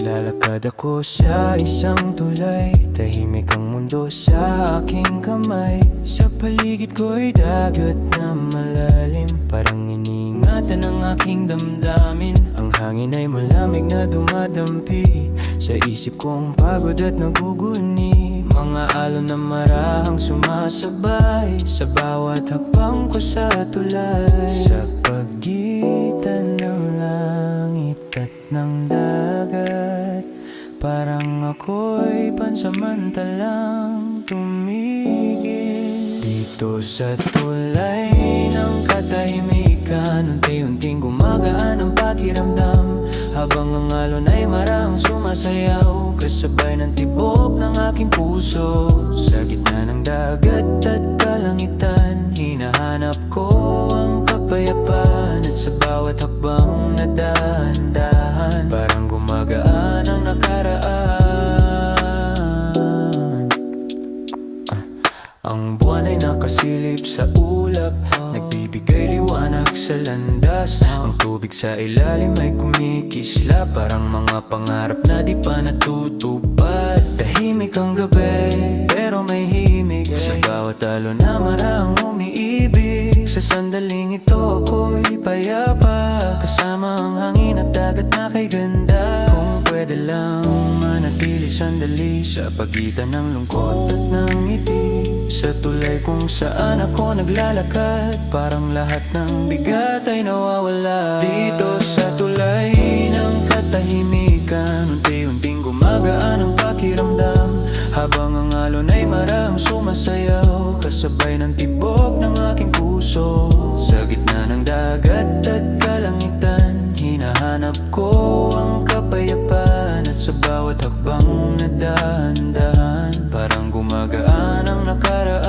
Naglalakad ako sa isang tulay, tahimik ang mundo sa aking kamay. Sa paligid ko'y dagat na malalim, parang iniingatan ang aking damdamin. Ang hangin ay malamig na dumadampi sa isip kong pagod at naguguni. Mga alon na marahang sumasabay sa bawat hakbang ko sa tulay. Sa pagitan ng langit at ng dagat, parang ako'y pansamantalang tumigil. Dito sa tulay ng katahimikan, unti-unting gumagaan ang pakiramdam, habang ang alon ay marahang sumasayaw, kasabay ng tibok ng aking puso. Sa gitna ng dagat at kalangitan, hinahanap ko ang kapayapaan, at sa bawat hakbang na dahan-dahan, parang gumagaan ang nakaraan. Ang buwan ay nakasilip sa ulap, nagbibigay liwanag sa landas. Ang tubig sa ilalim ay kumikisla, parang mga pangarap na di pa natutupad. Tahimik ang gabi, pero may himig sa bawat alon na marahang umiibig. Sa sandaling ito ako'y payapa, kasama ang hangin at dagat na kay ganda. Kung pwede lang manatili sandali sa pagitan ng lungkot at ng ngiti, sa tulay kung saan ako naglalakad, parang lahat ng bigat ay nawawala. Dito sa tulay ng katahimikan, unti-unting gumagaan ang pakiramdam, habang ang alon ay marahang sumasayaw, kasabay ng tibok ng aking puso. Sa gitna ng dagat at kalangitan, hinahanap ko ang kapayapaan, at sa bawat hakbang na dahan-dahan, parang gumagaan ang nakaraan.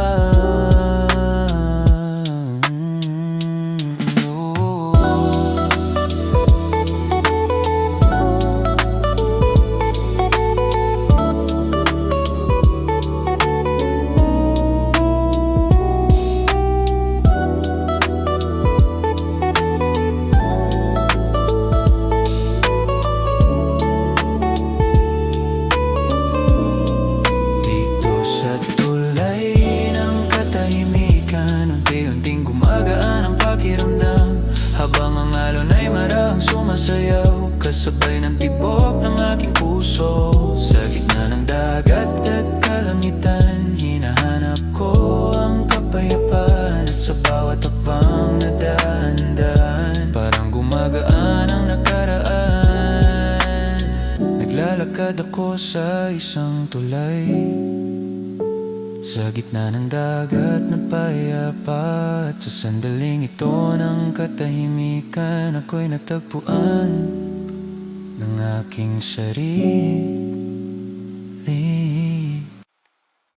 Unti-unting gumagaan ang pakiramdam, habang ang alon ay marahang sumasayaw, kasabay ng tibok ng aking puso. Sa gitna ng dagat at kalangitan, hinahanap ko ang kapayapaan, at sa bawat hakbang na dahan-dahan, parang gumagaan ang nakaraan. Naglalakad ako sa isang tulay, sa gitna ng dagat na payapa, at sa sandaling ito ng katahimikan, ako'y natagpuan ng aking sarili.